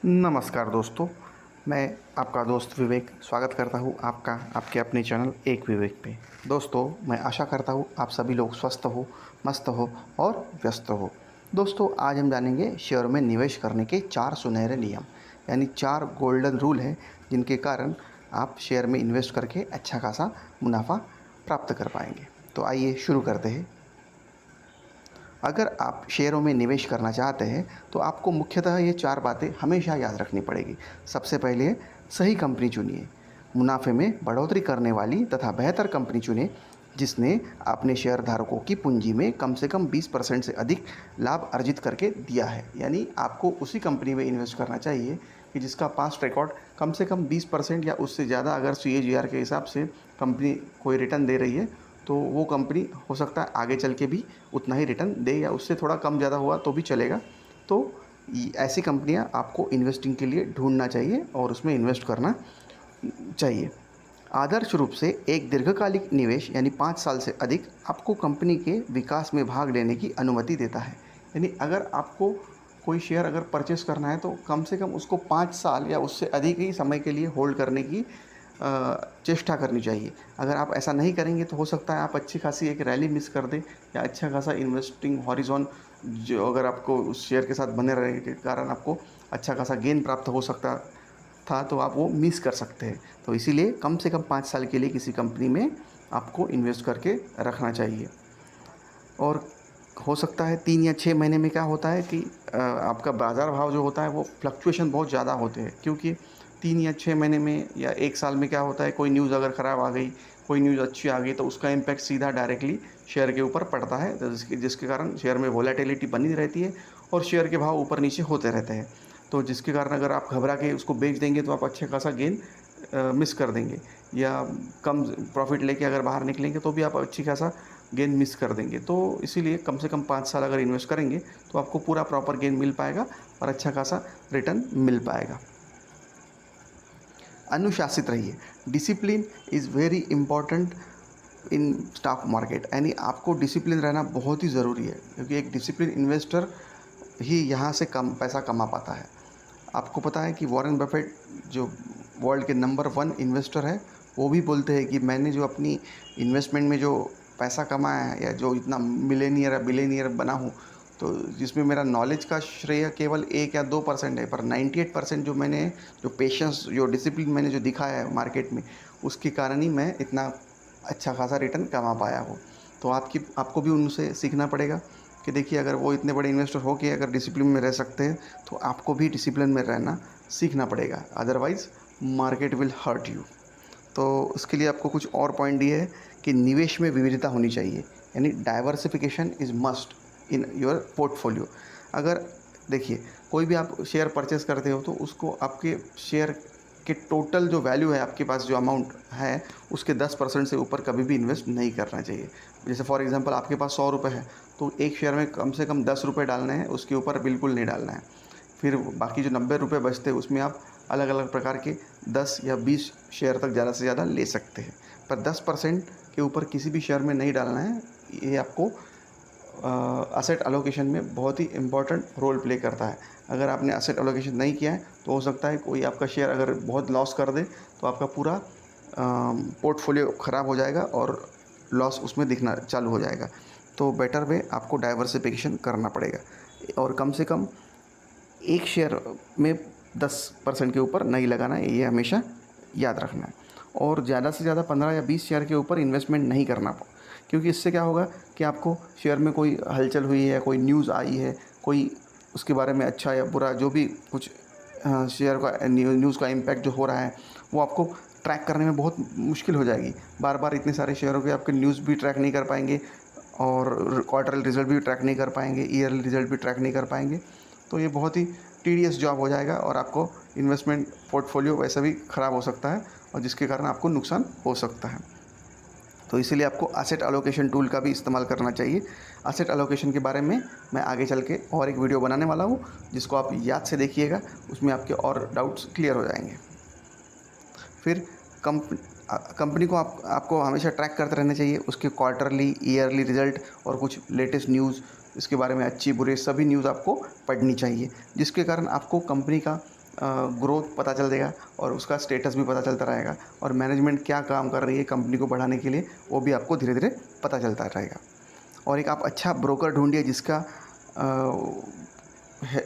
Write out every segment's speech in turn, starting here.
नमस्कार दोस्तों, मैं आपका दोस्त विवेक स्वागत करता हूँ आपका आपके अपने चैनल एक विवेक पे। दोस्तों, मैं आशा करता हूँ आप सभी लोग स्वस्थ हो, मस्त हो और व्यस्त हो। दोस्तों, आज हम जानेंगे शेयर में निवेश करने के 4 सुनहरे नियम, यानी 4 गोल्डन रूल हैं जिनके कारण आप शेयर में इन्वेस्ट करके अच्छा खासा मुनाफा प्राप्त कर पाएंगे। तो आइए शुरू करते हैं। अगर आप शेयरों में निवेश करना चाहते हैं तो आपको मुख्यतः ये 4 बातें हमेशा याद रखनी पड़ेगी। सबसे पहले, सही कंपनी चुनिए। मुनाफे में बढ़ोतरी करने वाली तथा बेहतर कंपनी चुनें जिसने अपने शेयरधारकों की पूंजी में कम से कम 20% से अधिक लाभ अर्जित करके दिया है। यानी आपको उसी कंपनी में इन्वेस्ट करना चाहिए कि जिसका पास्ट रिकॉर्ड कम से कम 20% या उससे ज़्यादा, अगर CAGR के हिसाब से कंपनी कोई रिटर्न दे रही है तो वो कंपनी हो सकता है आगे चल के भी उतना ही रिटर्न दे, या उससे थोड़ा कम ज़्यादा हुआ तो भी चलेगा। तो ऐसी कंपनियां आपको इन्वेस्टिंग के लिए ढूंढना चाहिए और उसमें इन्वेस्ट करना चाहिए। आदर्श रूप से एक दीर्घकालिक निवेश यानी 5 साल से अधिक आपको कंपनी के विकास में भाग लेने की अनुमति देता है। यानी अगर आपको कोई शेयर अगर परचेस करना है तो कम से कम उसको 5 साल या उससे अधिक ही समय के लिए होल्ड करने की चेष्टा करनी चाहिए। अगर आप ऐसा नहीं करेंगे तो हो सकता है आप अच्छी खासी एक रैली मिस कर दें, या अच्छा खासा इन्वेस्टिंग हॉरिजॉन जो अगर आपको उस शेयर के साथ बने रहने के कारण आपको अच्छा खासा गेन प्राप्त हो सकता था तो आप वो मिस कर सकते हैं। तो इसीलिए कम से कम 5 साल के लिए किसी कंपनी में आपको इन्वेस्ट करके रखना चाहिए। और हो सकता है 3 या 6 महीने में क्या होता है कि आपका बाज़ार भाव जो होता है वो फ्लक्चुएशन बहुत ज़्यादा होते हैं, क्योंकि 3 या 6 महीने में या 1 साल में क्या होता है, कोई न्यूज़ अगर ख़राब आ गई, कोई न्यूज़ अच्छी आ गई तो उसका इम्पैक्ट सीधा डायरेक्टली शेयर के ऊपर पड़ता है, तो जिसके कारण शेयर में वोलेटिलिटी बनी रहती है और शेयर के भाव ऊपर नीचे होते रहते हैं। तो जिसके कारण अगर आप घबरा के उसको बेच देंगे तो आप अच्छा खासा गेन मिस कर देंगे, या कम प्रॉफिट लेके अगर बाहर निकलेंगे तो भी आप अच्छी खासा गेन मिस कर देंगे। तो इसीलिए कम से कम 5 साल अगर इन्वेस्ट करेंगे तो आपको पूरा प्रॉपर गेन मिल पाएगा और अच्छा खासा रिटर्न मिल पाएगा। अनुशासित रहिए। Discipline is very important in stock market. यानी आपको डिसिप्लिन रहना बहुत ही ज़रूरी है, क्योंकि एक डिसिप्लिन इन्वेस्टर ही यहाँ से कम पैसा कमा पाता है। आपको पता है कि वॉरेन बफेट जो वर्ल्ड के नंबर 1 इन्वेस्टर है, वो भी बोलते हैं कि मैंने जो अपनी इन्वेस्टमेंट में जो पैसा कमाया है, या जो इतना मिलेनियर या बिलेनियर बना हूँ, तो जिसमें मेरा नॉलेज का श्रेय केवल 1 या 2% है, पर 98% जो मैंने जो पेशेंस, जो डिसिप्लिन मैंने जो दिखाया है मार्केट में, उसके कारण ही मैं इतना अच्छा खासा रिटर्न कमा पाया हूँ। तो आपको भी उनसे सीखना पड़ेगा कि देखिए, अगर वो इतने बड़े इन्वेस्टर हो के अगर डिसिप्लिन में रह सकते हैं तो आपको भी डिसिप्लिन में रहना सीखना पड़ेगा, otherwise market will hurt you. तो उसके लिए आपको कुछ और पॉइंट दिए है कि निवेश में विविधता होनी चाहिए, यानी diversification is must in your portfolio. अगर देखिए, कोई भी आप शेयर परचेस करते हो तो उसको आपके शेयर के टोटल जो वैल्यू है, आपके पास जो अमाउंट है, उसके 10% से ऊपर कभी भी इन्वेस्ट नहीं करना चाहिए। जैसे फॉर एग्जांपल आपके पास 100 रुपये है तो एक शेयर में कम से कम 10 रुपये डालने हैं, उसके ऊपर बिल्कुल नहीं डालना है। फिर बाकी जो 90 रुपये बचते हैं उसमें आप अलग अलग प्रकार के 10 या 20 शेयर तक ज़्यादा से ज़्यादा ले सकते हैं, पर 10% के ऊपर किसी भी शेयर में नहीं डालना है। ये आपको असेट एलोकेशन में बहुत ही इम्पोर्टेंट रोल प्ले करता है। अगर आपने असेट एलोकेशन नहीं किया है तो हो सकता है कोई आपका शेयर अगर बहुत लॉस कर दे तो आपका पूरा पोर्टफोलियो ख़राब हो जाएगा और लॉस उसमें दिखना चालू हो जाएगा। तो बेटर वे आपको डाइवर्सिफिकेशन करना पड़ेगा, और कम से कम एक शेयर में 10% के ऊपर नहीं लगाना है, ये हमेशा याद रखना है। और ज़्यादा से ज़्यादा 15 या 20 शेयर के ऊपर इन्वेस्टमेंट नहीं करना, क्योंकि इससे क्या होगा कि आपको शेयर में कोई हलचल हुई है, कोई न्यूज़ आई है, कोई उसके बारे में अच्छा या बुरा जो भी कुछ शेयर का न्यूज़ का इम्पैक्ट जो हो रहा है वो आपको ट्रैक करने में बहुत मुश्किल हो जाएगी। बार बार इतने सारे शेयरों के आपके न्यूज़ भी ट्रैक नहीं कर पाएंगे, और क्वार्टरली रिजल्ट भी ट्रैक नहीं कर पाएंगे, ईयरली रिजल्ट भी ट्रैक नहीं कर पाएंगे। तो ये बहुत ही टीडियस जॉब हो जाएगा और आपको इन्वेस्टमेंट पोर्टफोलियो वैसे भी ख़राब हो सकता है, और जिसके कारण आपको नुकसान हो सकता है। तो इसीलिए आपको एसेट एलोकेशन टूल का भी इस्तेमाल करना चाहिए। एसेट एलोकेशन के बारे में मैं आगे चल के और एक वीडियो बनाने वाला हूँ, जिसको आप याद से देखिएगा, उसमें आपके और डाउट्स क्लियर हो जाएंगे। फिर कंपनी को आपको हमेशा ट्रैक करते रहना चाहिए, उसके क्वार्टरली, ईयरली रिजल्ट और कुछ लेटेस्ट न्यूज़, इसके बारे में अच्छी बुरे सभी न्यूज़ आपको पढ़नी चाहिए, जिसके कारण आपको कंपनी का ग्रोथ पता चल जाएगा और उसका स्टेटस भी पता चलता रहेगा, और मैनेजमेंट क्या काम कर रही है कंपनी को बढ़ाने के लिए वो भी आपको धीरे धीरे पता चलता रहेगा। और एक आप अच्छा ब्रोकर ढूंढिए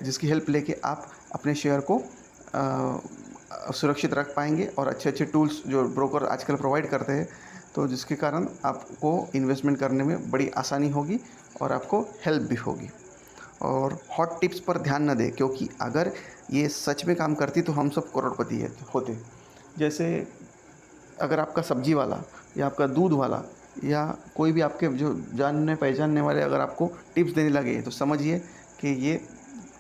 जिसकी हेल्प लेके आप अपने शेयर को सुरक्षित रख पाएंगे, और अच्छे अच्छे टूल्स जो ब्रोकर आजकल प्रोवाइड करते हैं, तो जिसके कारण आपको इन्वेस्टमेंट करने में बड़ी आसानी होगी और आपको हेल्प भी होगी। और हॉट टिप्स पर ध्यान न दें, क्योंकि अगर ये सच में काम करती तो हम सब करोड़पति होते। जैसे अगर आपका सब्जी वाला या आपका दूध वाला या कोई भी आपके जो जानने पहचानने वाले अगर आपको टिप्स देने लगे, तो समझिए कि ये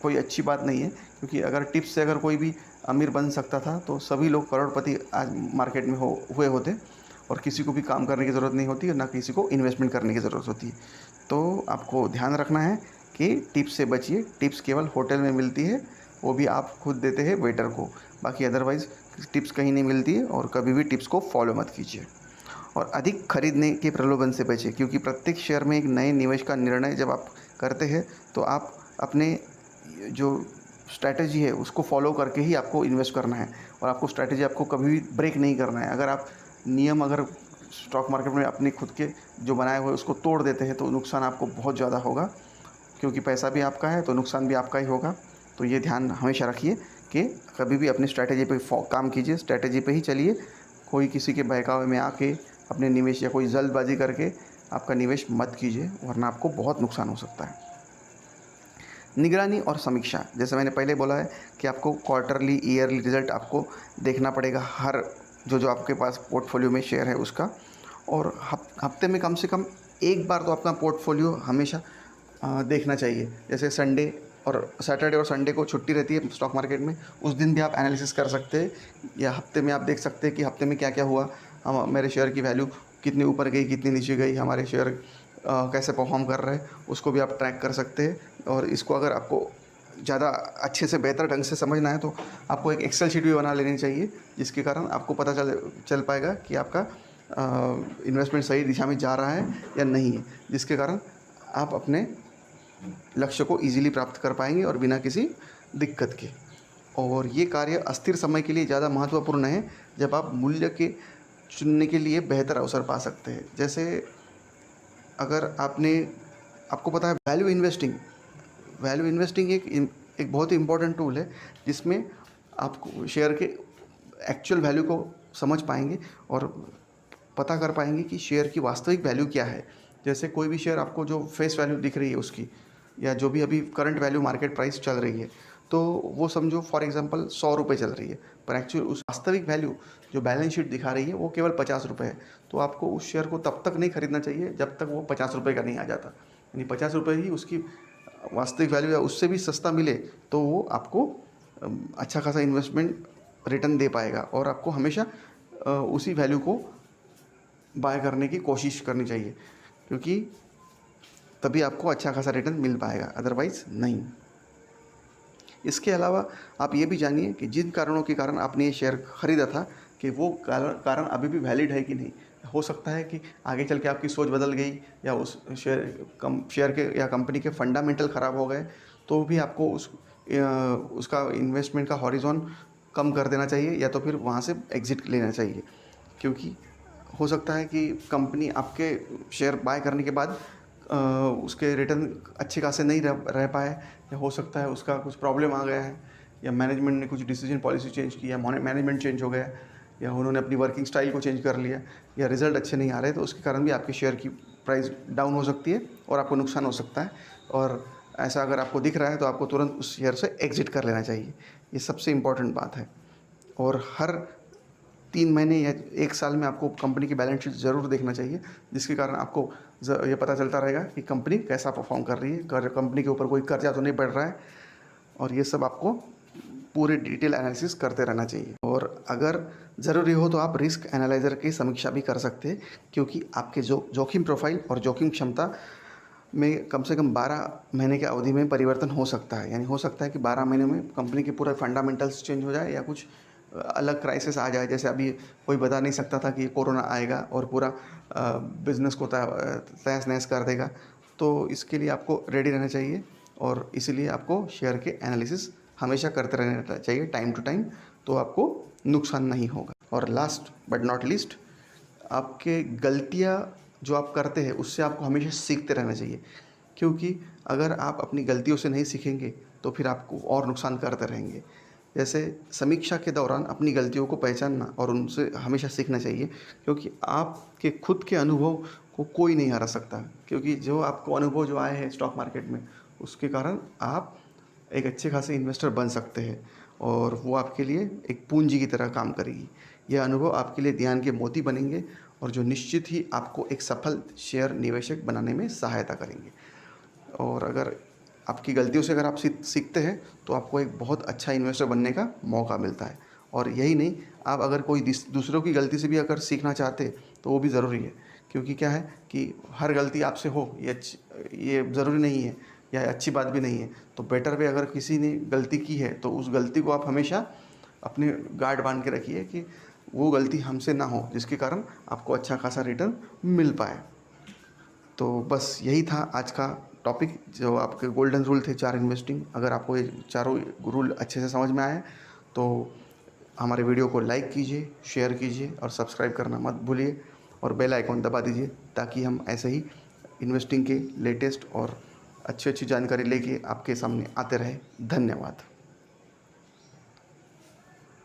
कोई अच्छी बात नहीं है, क्योंकि अगर टिप्स से अगर कोई भी अमीर बन सकता था तो सभी लोग करोड़पति आज मार्केट में हुए होते, और किसी को भी काम करने की ज़रूरत नहीं होती और ना किसी को इन्वेस्टमेंट करने की ज़रूरत होती है। तो आपको ध्यान रखना है कि टिप्स से बचिए। टिप्स केवल होटल में मिलती है, वो भी आप खुद देते हैं वेटर को, बाकी अदरवाइज़ टिप्स कहीं नहीं मिलती है, और कभी भी टिप्स को फॉलो मत कीजिए। और अधिक खरीदने के प्रलोभन से बचें, क्योंकि प्रत्येक शेयर में एक नए निवेश का निर्णय जब आप करते हैं तो आप अपने जो स्ट्रैटेजी है उसको फॉलो करके ही आपको इन्वेस्ट करना है, और आपको स्ट्रैटेजी आपको कभी भी ब्रेक नहीं करना है। अगर स्टॉक मार्केट में अपने खुद के जो बनाए हुए उसको तोड़ देते हैं तो नुकसान आपको बहुत ज़्यादा होगा, क्योंकि पैसा भी आपका है तो नुकसान भी आपका ही होगा। तो ये ध्यान हमेशा रखिए कि कभी भी अपनी स्ट्रैटेजी पे काम कीजिए, स्ट्रैटेजी पे ही चलिए। कोई किसी के बहकावे में आके अपने निवेश या कोई जल्दबाजी करके आपका निवेश मत कीजिए, वरना आपको बहुत नुकसान हो सकता है। निगरानी और समीक्षा, जैसे मैंने पहले बोला है कि आपको क्वार्टरली ईयरली रिजल्ट आपको देखना पड़ेगा हर जो आपके पास पोर्टफोलियो में शेयर है उसका, और हफ्ते में कम से कम एक बार तो अपना पोर्टफोलियो हमेशा देखना चाहिए। जैसे संडे और सैटरडे और संडे को छुट्टी रहती है स्टॉक मार्केट में, उस दिन भी आप एनालिसिस कर सकते हैं, या हफ्ते में आप देख सकते हैं कि हफ्ते में क्या क्या हुआ, मेरे शेयर की वैल्यू कितनी ऊपर गई कितनी नीचे गई, हमारे शेयर कैसे परफॉर्म कर रहे हैं, उसको भी आप ट्रैक कर सकते हैं। और इसको अगर आपको ज़्यादा अच्छे से बेहतर ढंग से समझना है तो आपको एक एक्सेल शीट भी बना लेनी चाहिए, जिसके कारण आपको पता चल पाएगा कि आपका इन्वेस्टमेंट सही दिशा में जा रहा है या नहीं है, जिसके कारण आप अपने लक्ष्य को ईजिली प्राप्त कर पाएंगे और बिना किसी दिक्कत के। और ये कार्य अस्थिर समय के लिए ज़्यादा महत्वपूर्ण है, जब आप मूल्य के चुनने के लिए बेहतर अवसर पा सकते हैं। जैसे अगर आपको पता है वैल्यू इन्वेस्टिंग एक बहुत ही इम्पोर्टेंट टूल है, जिसमें आपको शेयर के एक्चुअल वैल्यू को समझ पाएंगे और पता कर पाएंगे कि शेयर की वास्तविक वैल्यू क्या है। जैसे कोई भी शेयर आपको जो फेस वैल्यू दिख रही है उसकी, या जो भी अभी करंट वैल्यू मार्केट प्राइस चल रही है, तो वो समझो फॉर एग्जांपल 100 रुपये चल रही है, पर एक्चुअल उस वास्तविक वैल्यू जो बैलेंस शीट दिखा रही है वो केवल 50 रुपये है। तो आपको उस शेयर को तब तक नहीं खरीदना चाहिए जब तक वो 50 रुपये का नहीं आ जाता, यानी 50 रुपये ही उसकी वास्तविक वैल्यू, या उससे भी सस्ता मिले तो वो आपको अच्छा खासा इन्वेस्टमेंट रिटर्न दे पाएगा, और आपको हमेशा उसी वैल्यू को बाय करने की कोशिश करनी चाहिए, क्योंकि तभी आपको अच्छा खासा रिटर्न मिल पाएगा, अदरवाइज़ नहीं। इसके अलावा आप ये भी जानिए कि जिन कारणों के कारण आपने ये शेयर ख़रीदा था, कि वो कारण अभी भी वैलिड है कि नहीं। हो सकता है कि आगे चल के आपकी सोच बदल गई, या उस शेयर के या कंपनी के फंडामेंटल ख़राब हो गए, तो भी आपको उसका इन्वेस्टमेंट का हॉरिजॉन कम कर देना चाहिए, या तो फिर वहाँ से एग्ज़िट लेना चाहिए। क्योंकि हो सकता है कि कंपनी आपके शेयर बाय करने के बाद उसके रिटर्न अच्छे खासे नहीं रह पाए, या हो सकता है उसका कुछ प्रॉब्लम आ गया है, या मैनेजमेंट ने कुछ डिसीजन पॉलिसी चेंज किया, मैनेजमेंट चेंज हो गया, या उन्होंने अपनी वर्किंग स्टाइल को चेंज कर लिया, या रिज़ल्ट अच्छे नहीं आ रहे, तो उसके कारण भी आपके शेयर की प्राइस डाउन हो सकती है और आपको नुकसान हो सकता है। और ऐसा अगर आपको दिख रहा है तो आपको तुरंत उस शेयर से एग्ज़िट कर लेना चाहिए, ये सबसे इम्पॉर्टेंट बात है। और हर 3 महीने या 1 साल में आपको कंपनी की बैलेंस शीट ज़रूर देखना चाहिए, जिसके कारण आपको ये पता चलता रहेगा कि कंपनी कैसा परफॉर्म कर रही है, कंपनी के ऊपर कोई कर्जा तो नहीं बढ़ रहा है, और ये सब आपको पूरे डिटेल एनालिसिस करते रहना चाहिए। और अगर ज़रूरी हो तो आप रिस्क एनालाइज़र की समीक्षा भी कर सकते हैं, क्योंकि आपके जोखिम प्रोफाइल और जोखिम क्षमता में कम से कम 12 महीने की अवधि में परिवर्तन हो सकता है। यानी हो सकता है कि 12 महीने में कंपनी के पूरे फंडामेंटल्स चेंज हो जाए, या कुछ अलग क्राइसिस आ जाए। जैसे अभी कोई बता नहीं सकता था कि कोरोना आएगा और पूरा बिज़नेस को तहस नहस कर देगा। तो इसके लिए आपको रेडी रहना चाहिए, और इसीलिए आपको शेयर के एनालिसिस हमेशा करते रहना चाहिए टाइम टू टाइम, तो आपको नुकसान नहीं होगा। और लास्ट बट नॉट लीस्ट, आपके गलतियाँ जो आप करते हैं उससे आपको हमेशा सीखते रहना चाहिए, क्योंकि अगर आप अपनी गलतियों से नहीं सीखेंगे तो फिर आपको और नुकसान करते रहेंगे। जैसे समीक्षा के दौरान अपनी गलतियों को पहचानना और उनसे हमेशा सीखना चाहिए, क्योंकि आपके खुद के अनुभव को कोई नहीं हरा सकता, क्योंकि जो आपको अनुभव जो आए हैं स्टॉक मार्केट में, उसके कारण आप एक अच्छे खासे इन्वेस्टर बन सकते हैं और वो आपके लिए एक पूंजी की तरह काम करेगी। यह अनुभव आपके लिए ध्यान के मोती बनेंगे और जो निश्चित ही आपको एक सफल शेयर निवेशक बनाने में सहायता करेंगे। और अगर आपकी गलतियों से अगर आप सीखते हैं तो आपको एक बहुत अच्छा इन्वेस्टर बनने का मौका मिलता है। और यही नहीं, आप अगर कोई दूसरों की गलती से भी अगर सीखना चाहते तो वो भी ज़रूरी है, क्योंकि क्या है कि हर गलती आपसे हो ये ज़रूरी नहीं है या अच्छी बात भी नहीं है। तो बेटर वे, अगर किसी ने गलती की है तो उस गलती को आप हमेशा अपने गार्ड बांध के रखिए कि वो गलती हमसे ना हो, जिसके कारण आपको अच्छा खासा रिटर्न मिल पाए। तो बस यही था आज का टॉपिक, जो आपके गोल्डन रूल थे 4 इन्वेस्टिंग। अगर आपको ये चारों रूल अच्छे से समझ में आए तो हमारे वीडियो को लाइक कीजिए, शेयर कीजिए और सब्सक्राइब करना मत भूलिए और बेल आइकॉन दबा दीजिए, ताकि हम ऐसे ही इन्वेस्टिंग के लेटेस्ट और अच्छी अच्छी जानकारी लेके आपके सामने आते रहें। धन्यवाद।